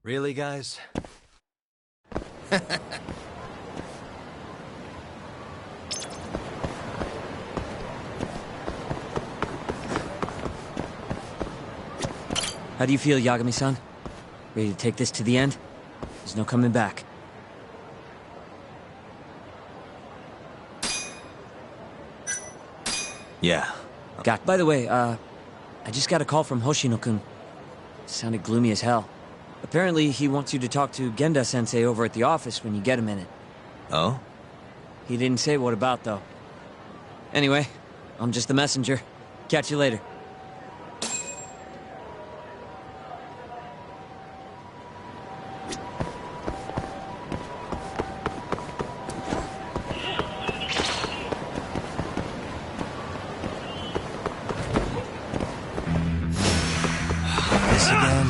Really, guys? How do you feel, Yagami-san? Ready to take this to the end? There's no coming back. Yeah. By the way, I just got a call from Hoshino-kun. Sounded gloomy as hell. Apparently, he wants you to talk to Genda-sensei over at the office when you get a minute. Oh? He didn't say what about, though. Anyway, I'm just the messenger. Catch you later. This again?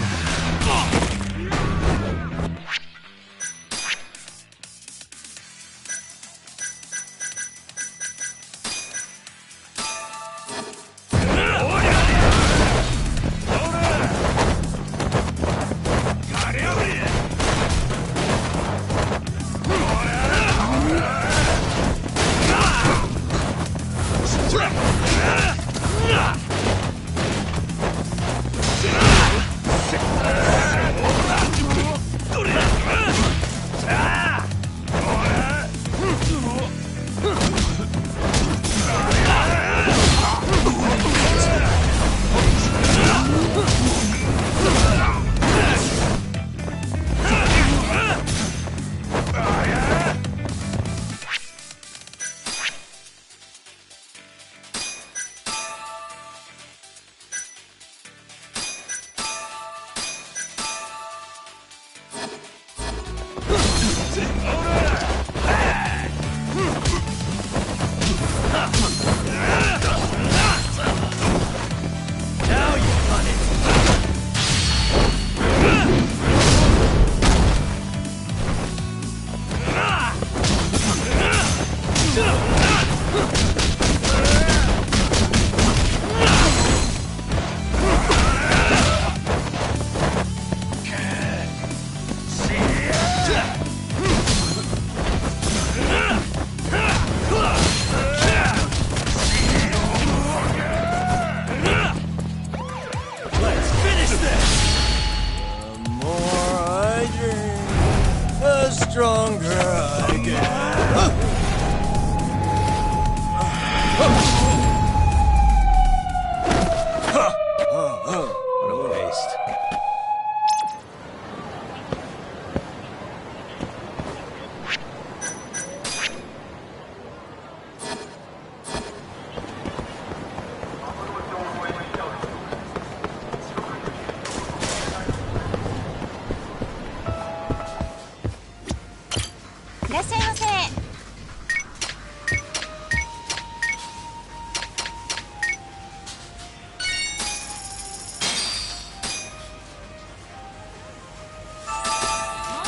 Stronger I get. What a waste.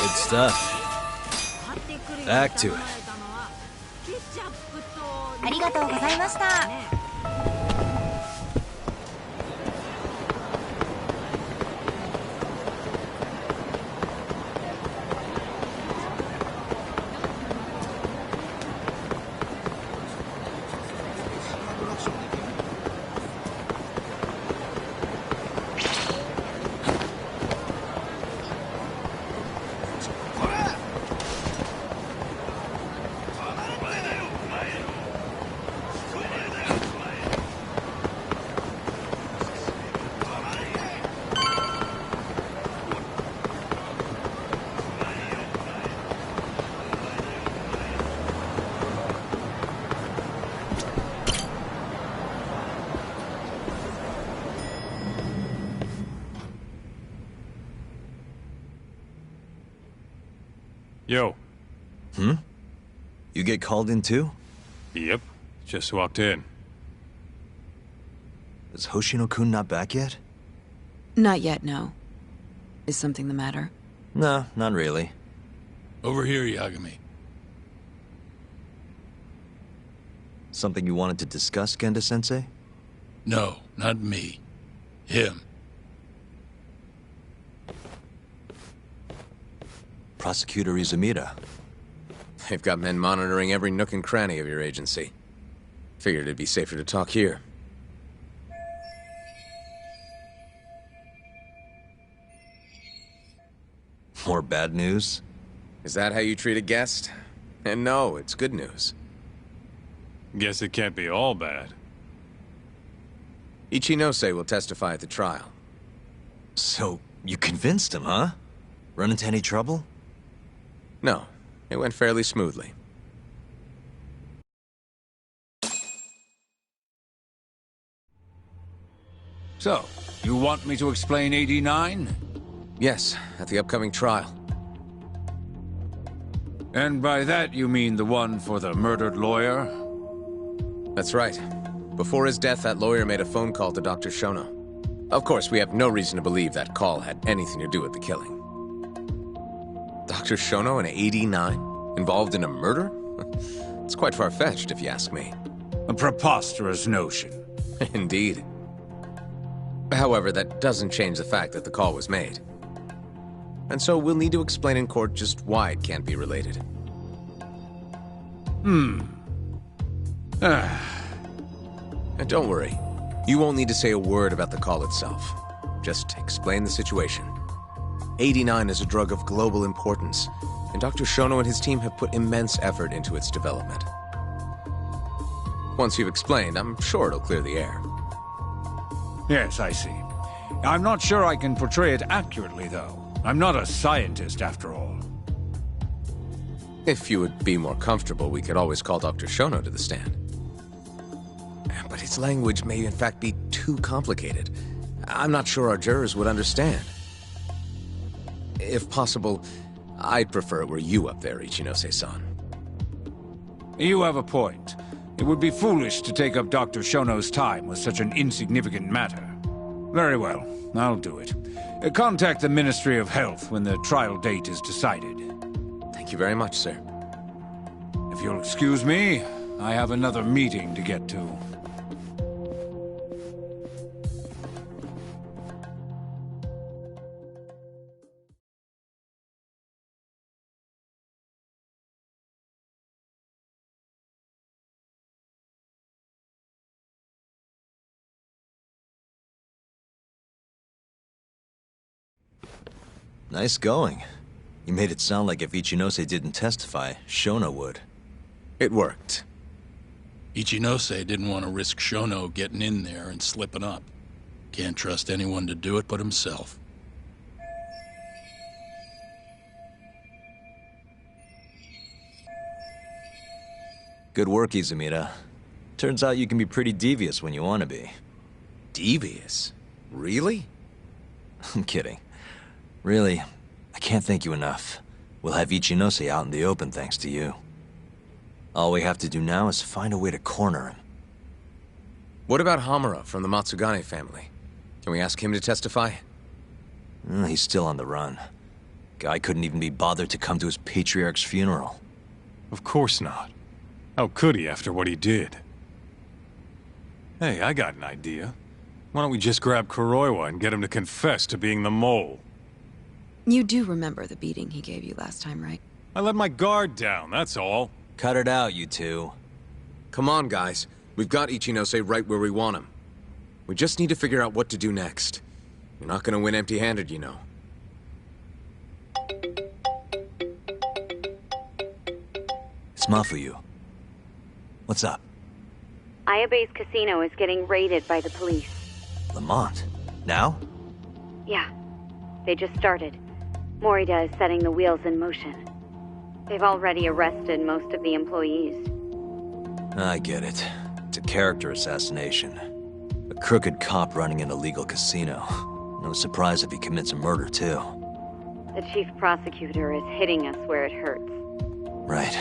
Good stuff. Back to it. ありがとうございました。Yo. You get called in too? Yep. Just walked in. Is Hoshino-kun not back yet? Not yet, no. Is something the matter? No, not really. Over here, Yagami. Something you wanted to discuss, Genda-sensei? No, not me. Him. Prosecutor Izumida. They've got men monitoring every nook and cranny of your agency. Figured it'd be safer to talk here. More bad news? Is that how you treat a guest? And no, it's good news. Guess it can't be all bad. Ichinose will testify at the trial. So, you convinced him, huh? Run into any trouble? No, it went fairly smoothly. So, you want me to explain 89? Yes, at the upcoming trial. And by that you mean the one for the murdered lawyer? That's right. Before his death, that lawyer made a phone call to Dr. Shono. Of course, we have no reason to believe that call had anything to do with the killing. Dr. Shono in 89? Involved in a murder? It's quite far-fetched, if you ask me. A preposterous notion. Indeed. However, that doesn't change the fact that the call was made. And so we'll need to explain in court just why it can't be related. And don't worry, you won't need to say a word about the call itself. Just explain the situation. 89 is a drug of global importance, and Dr. Shono and his team have put immense effort into its development. Once you've explained, I'm sure it'll clear the air. Yes, I see. I'm not sure I can portray it accurately, though. I'm not a scientist, after all. If you would be more comfortable, we could always call Dr. Shono to the stand. But his language may in fact be too complicated. I'm not sure our jurors would understand. If possible, I'd prefer it were you up there, Ichinose-san. You have a point. It would be foolish to take up Dr. Shono's time with such an insignificant matter. Very well, I'll do it. Contact the Ministry of Health when the trial date is decided. Thank you very much, sir. If you'll excuse me, I have another meeting to get to. Nice going. You made it sound like if Ichinose didn't testify, Shono would. It worked. Ichinose didn't want to risk Shono getting in there and slipping up. Can't trust anyone to do it but himself. Good work, Izumida. Turns out you can be pretty devious when you want to be. Devious? Really? I'm kidding. Really, I can't thank you enough. We'll have Ichinose out in the open thanks to you. All we have to do now is find a way to corner him. What about Hamura from the Matsugane family? Can we ask him to testify? He's still on the run. Guy couldn't even be bothered to come to his patriarch's funeral. Of course not. How could he after what he did? Hey, I got an idea. Why don't we just grab Kuroiwa and get him to confess to being the mole? You do remember the beating he gave you last time, right? I let my guard down, that's all. Cut it out, you two. Come on, guys. We've got Ichinose right where we want him. We just need to figure out what to do next. You're not gonna win empty-handed, you know. It's Mafuyu. What's up? Ayabe's casino is getting raided by the police. Lamont? Now? Yeah, they just started. Morita is setting the wheels in motion. They've already arrested most of the employees. I get it. It's a character assassination. A crooked cop running an illegal casino. No surprise if he commits a murder, too. The chief prosecutor is hitting us where it hurts. Right.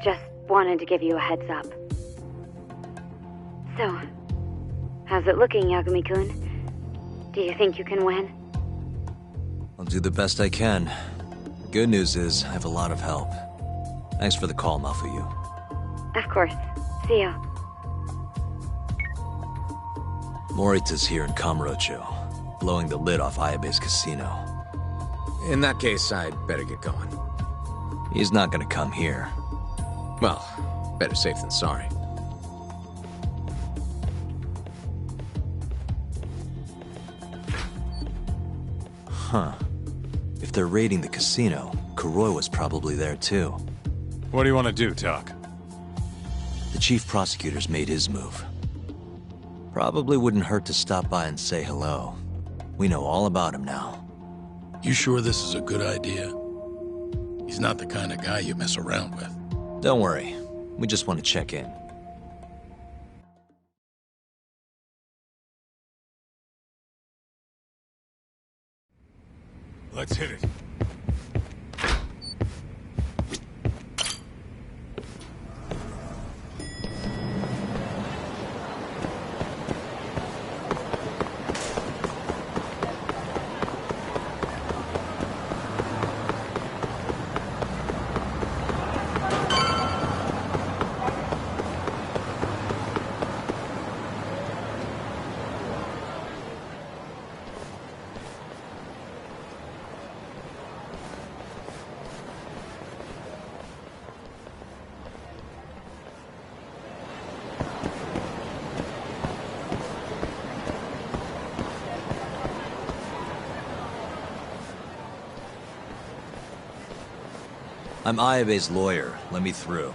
Just wanted to give you a heads up. So, how's it looking, Yagami-kun? Do you think you can win? I'll do the best I can. Good news is, I have a lot of help. Thanks for the call, Mafuyu. Of course. See ya. Morita's here in Kamurocho, blowing the lid off Ayabe's casino. In that case, I'd better get going. He's not gonna come here. Well, better safe than sorry. Huh. If they're raiding the casino, Kuroi was probably there too. What do you want to do, Doc? The chief prosecutor's made his move. Probably wouldn't hurt to stop by and say hello. We know all about him now. You sure this is a good idea? He's not the kind of guy you mess around with. Don't worry. We just want to check in. Let's hit it. I'm Ayabe's lawyer. Let me through.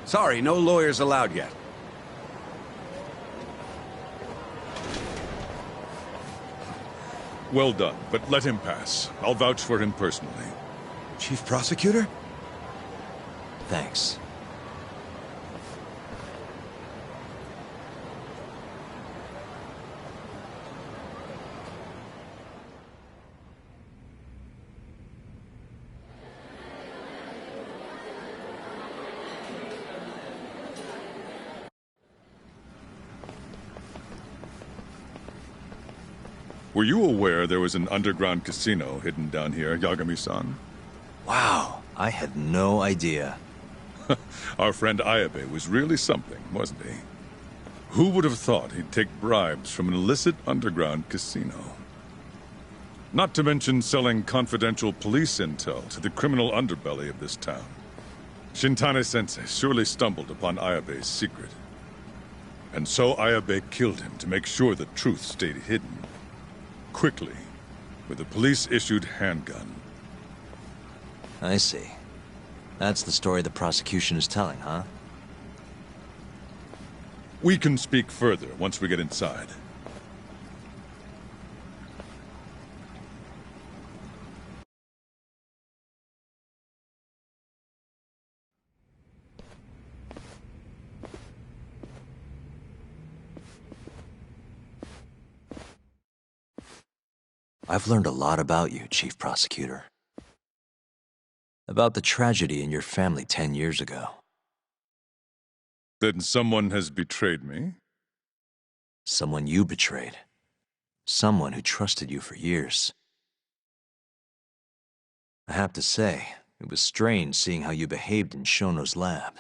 Sorry, no lawyers allowed yet. Well done, but let him pass. I'll vouch for him personally. Chief Prosecutor? Thanks. Were you aware there was an underground casino hidden down here, Yagami-san? Wow, I had no idea. Our friend Ayabe was really something, wasn't he? Who would have thought he'd take bribes from an illicit underground casino? Not to mention selling confidential police intel to the criminal underbelly of this town. Shintane-sensei surely stumbled upon Ayabe's secret. And so Ayabe killed him to make sure the truth stayed hidden. Quickly, with a police-issued handgun. I see. That's the story the prosecution is telling, huh? We can speak further once we get inside. I've learned a lot about you, Chief Prosecutor. About the tragedy in your family 10 years ago. Then someone has betrayed me? Someone you betrayed. Someone who trusted you for years. I have to say, it was strange seeing how you behaved in Shono's lab.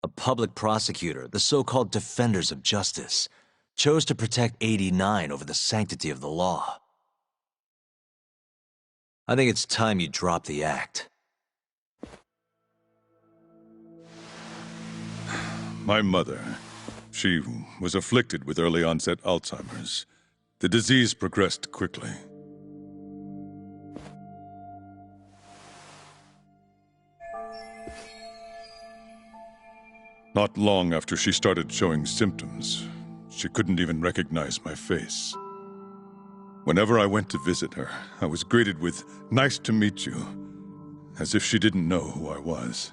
A public prosecutor, the so-called defenders of justice, chose to protect 89 over the sanctity of the law. I think it's time you drop the act. My mother, she was afflicted with early onset Alzheimer's. The disease progressed quickly. Not long after she started showing symptoms, she couldn't even recognize my face. Whenever I went to visit her, I was greeted with, "Nice to meet you," as if she didn't know who I was.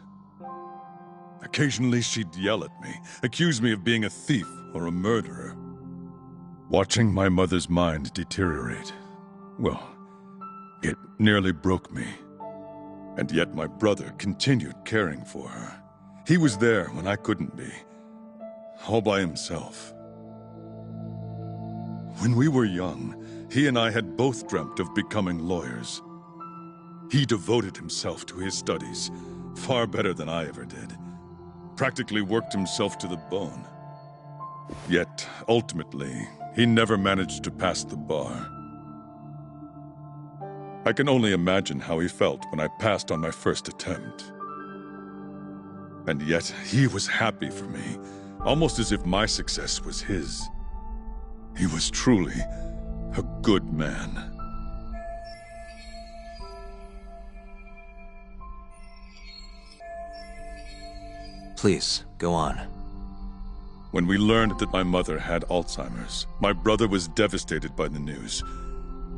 Occasionally she'd yell at me, accuse me of being a thief or a murderer. Watching my mother's mind deteriorate, well, it nearly broke me. And yet my brother continued caring for her. He was there when I couldn't be, all by himself. When we were young, he and I had both dreamt of becoming lawyers. He devoted himself to his studies, far better than I ever did. Practically worked himself to the bone. Yet, ultimately, he never managed to pass the bar. I can only imagine how he felt when I passed on my first attempt. And yet, he was happy for me, almost as if my success was his. He was truly a good man. Please, go on. When we learned that my mother had Alzheimer's, my brother was devastated by the news.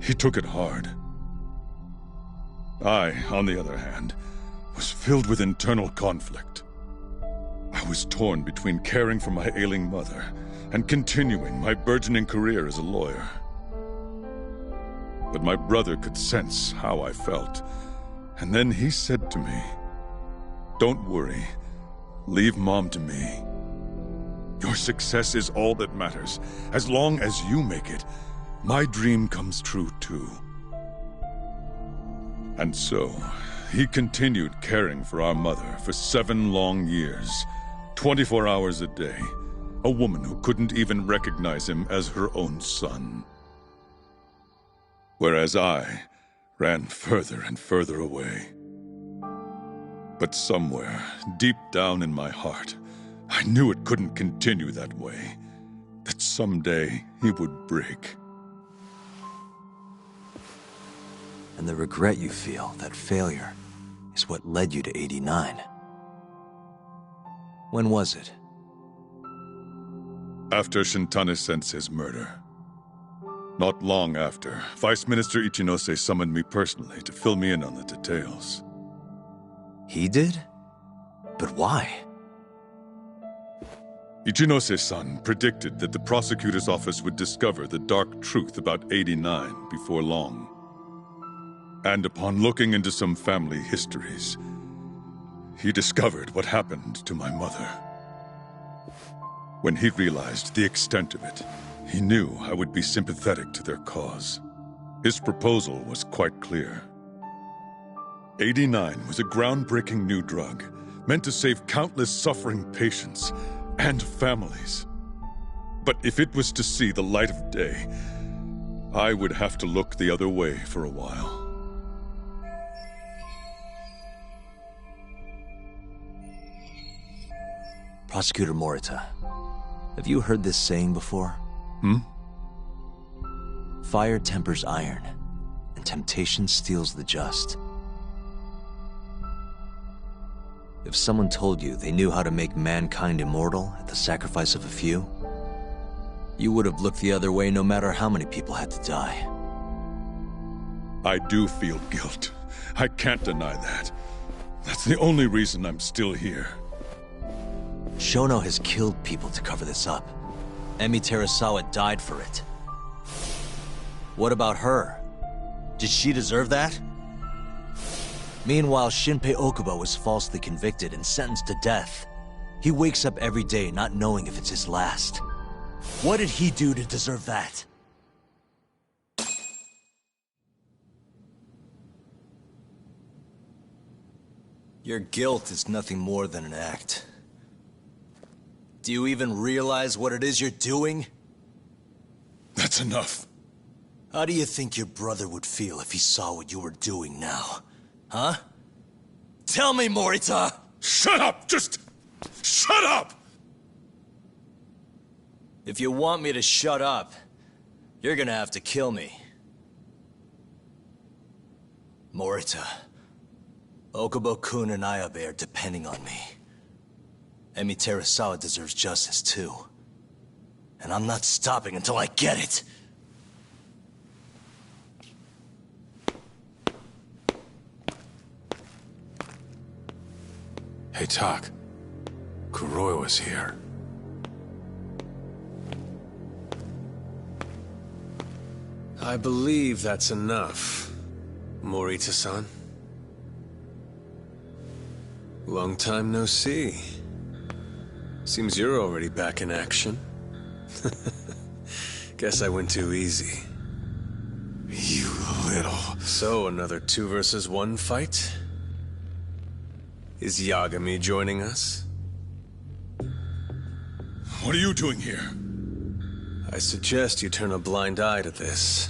He took it hard. I, on the other hand, was filled with internal conflict. I was torn between caring for my ailing mother and continuing my burgeoning career as a lawyer. But my brother could sense how I felt, and then he said to me, "Don't worry. Leave Mom to me. Your success is all that matters. As long as you make it, my dream comes true too." And so, he continued caring for our mother for 7 long years, 24 hours a day, a woman who couldn't even recognize him as her own son. Whereas I ran further and further away. But somewhere, deep down in my heart, I knew it couldn't continue that way. That someday he would break. And the regret you feel, that failure, is what led you to 89. When was it? After Shintane-sensei's murder. Not long after, Vice Minister Ichinose summoned me personally to fill me in on the details. He did? But why? Ichinose-san predicted that the prosecutor's office would discover the dark truth about 89 before long. And upon looking into some family histories, he discovered what happened to my mother. When he realized the extent of it, he knew I would be sympathetic to their cause. His proposal was quite clear. 89 was a groundbreaking new drug, meant to save countless suffering patients and families. But if it was to see the light of day, I would have to look the other way for a while. Prosecutor Morita, have you heard this saying before? Fire tempers iron, and temptation steals the just. If someone told you they knew how to make mankind immortal at the sacrifice of a few, you would have looked the other way no matter how many people had to die. I do feel guilt. I can't deny that. That's the only reason I'm still here. Shono has killed people to cover this up. Emi Terasawa died for it. What about her? Did she deserve that? Meanwhile, Shinpei Okubo was falsely convicted and sentenced to death. He wakes up every day not knowing if it's his last. What did he do to deserve that? Your guilt is nothing more than an act. Do you even realize what it is you're doing? That's enough. How do you think your brother would feel if he saw what you were doing now? Huh? Tell me, Morita! Shut up! Just shut up! If you want me to shut up, you're gonna have to kill me. Morita, Okubo-kun and Ayabe are depending on me. Emi Terasawa deserves justice, too. And I'm not stopping until I get it! Hey, Tak. Kuroi was here. I believe that's enough, Morita-san. Long time no see. Seems you're already back in action. Guess I went too easy. You little... So, another 2 versus 1 fight? Is Yagami joining us? What are you doing here? I suggest you turn a blind eye to this.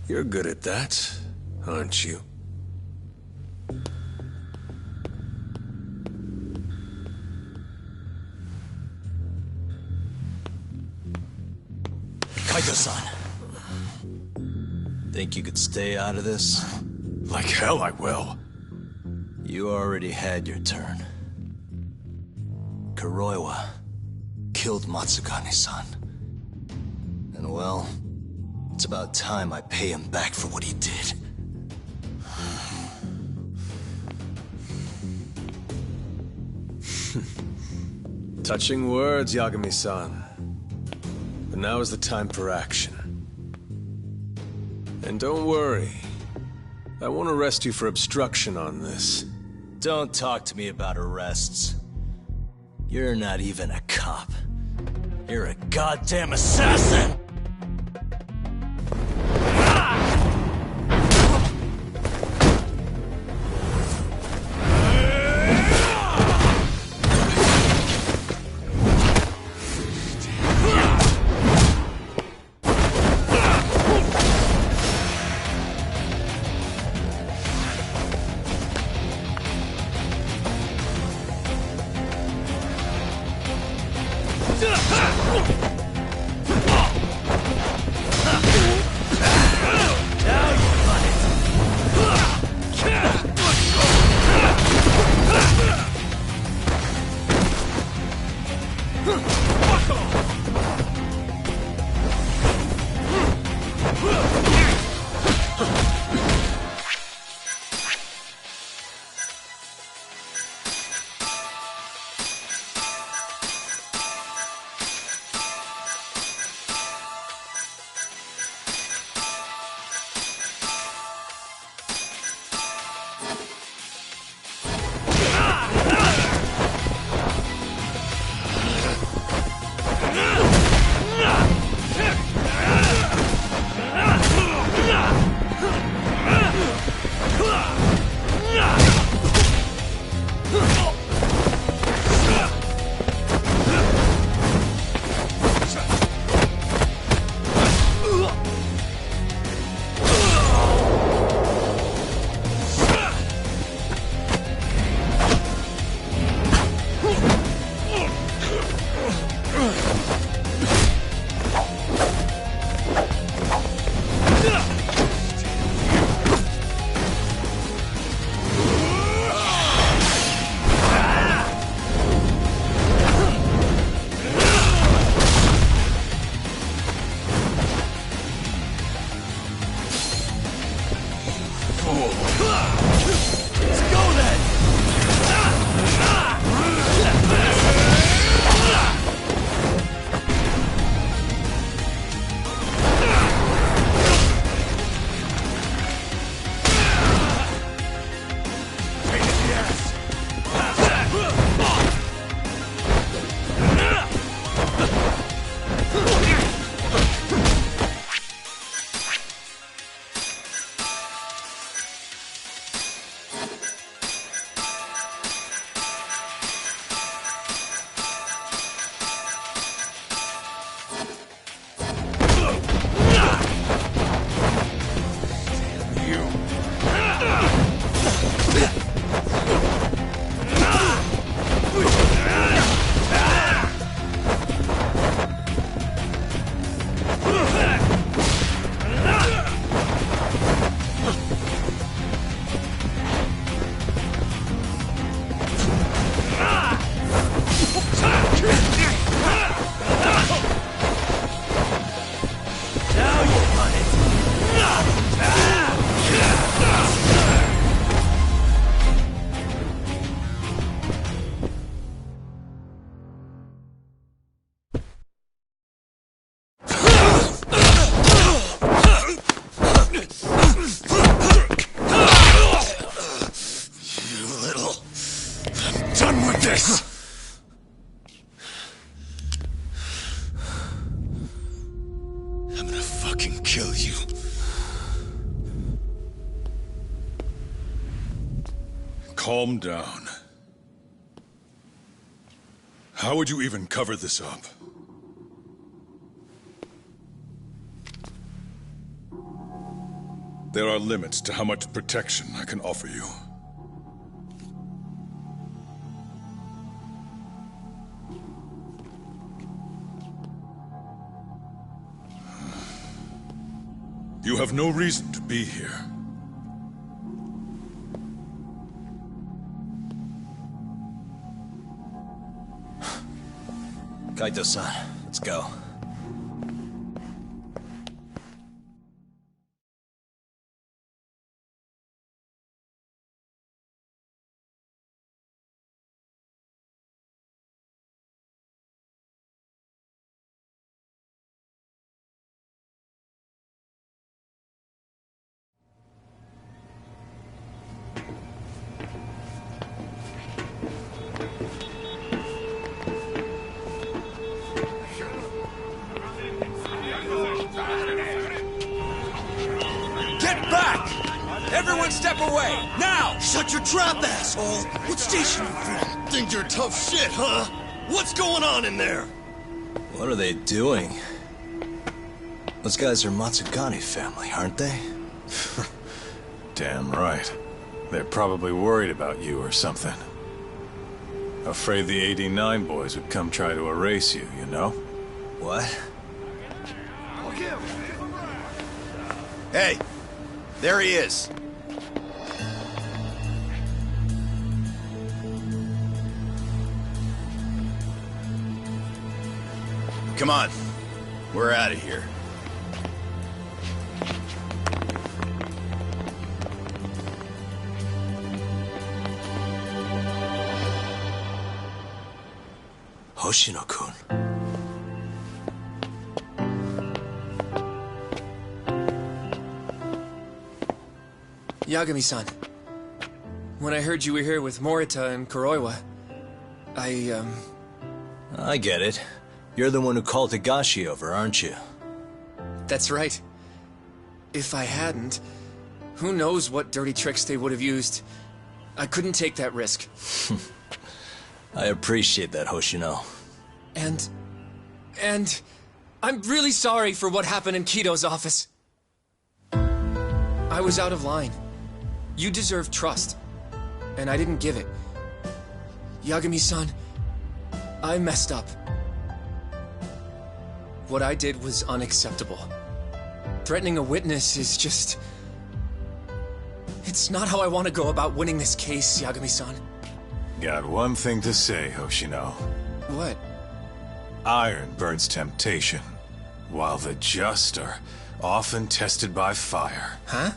You're good at that, aren't you? Kaito-san. Think you could stay out of this? Like hell I will. You already had your turn. Kuroiwa killed Matsukane-san. And well, it's about time I pay him back for what he did. Touching words, Yagami-san. But now is the time for action. And don't worry. I won't arrest you for obstruction on this. Don't talk to me about arrests. You're not even a cop. You're a goddamn assassin! fucking kill you. Calm down. How would you even cover this up? There are limits to how much protection I can offer you. You have no reason to be here. Kaito-san, let's go. Everyone step away! Now! Shut your trap, asshole! What station you from? Think you're tough shit, huh? What's going on in there? What are they doing? Those guys are Matsugane family, aren't they? Damn right. They're probably worried about you or something. Afraid the 89 boys would come try to erase you, you know? What? Hey! There he is! Come on. We're out of here. Hoshino-kun. Yagami-san. When I heard you were here with Morita and Kuroiwa, I get it. You're the one who called Higashi over, aren't you? That's right. If I hadn't, who knows what dirty tricks they would have used. I couldn't take that risk. I appreciate that, Hoshino. And I'm really sorry for what happened in Kito's office. I was out of line. You deserve trust, and I didn't give it. Yagami-san, I messed up. What I did was unacceptable. Threatening a witness is just... It's not how I want to go about winning this case, Yagami-san. Got one thing to say, Hoshino. What? Iron burns temptation, while the just are often tested by fire. Huh?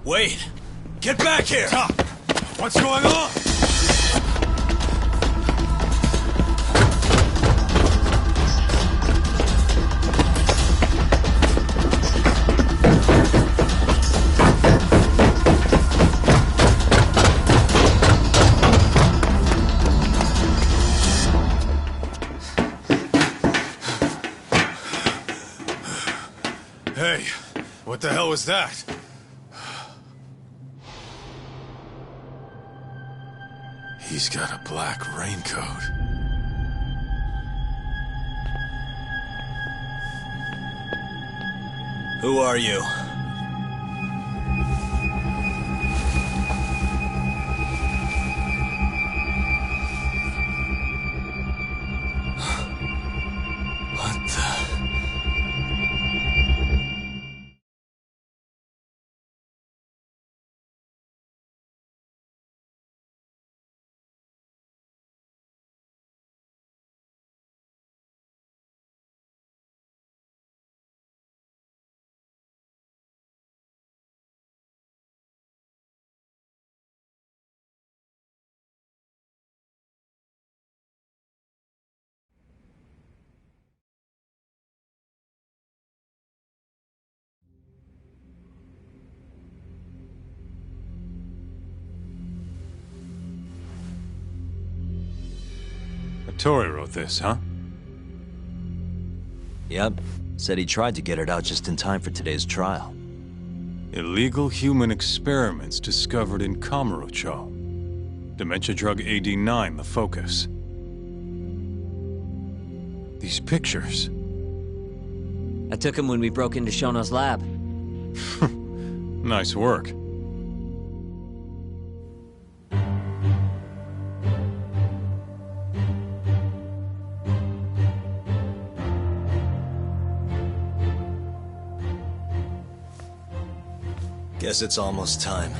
Wait! Get back here! What's going on? Hey, what the hell was that? He's got a black raincoat. Who are you? Tori wrote this, huh? Yep. Said he tried to get it out just in time for today's trial. Illegal human experiments discovered in Kamurocho. Dementia drug AD9, the focus. These pictures. I took him when we broke into Shono's lab. Nice work. Guess it's almost time.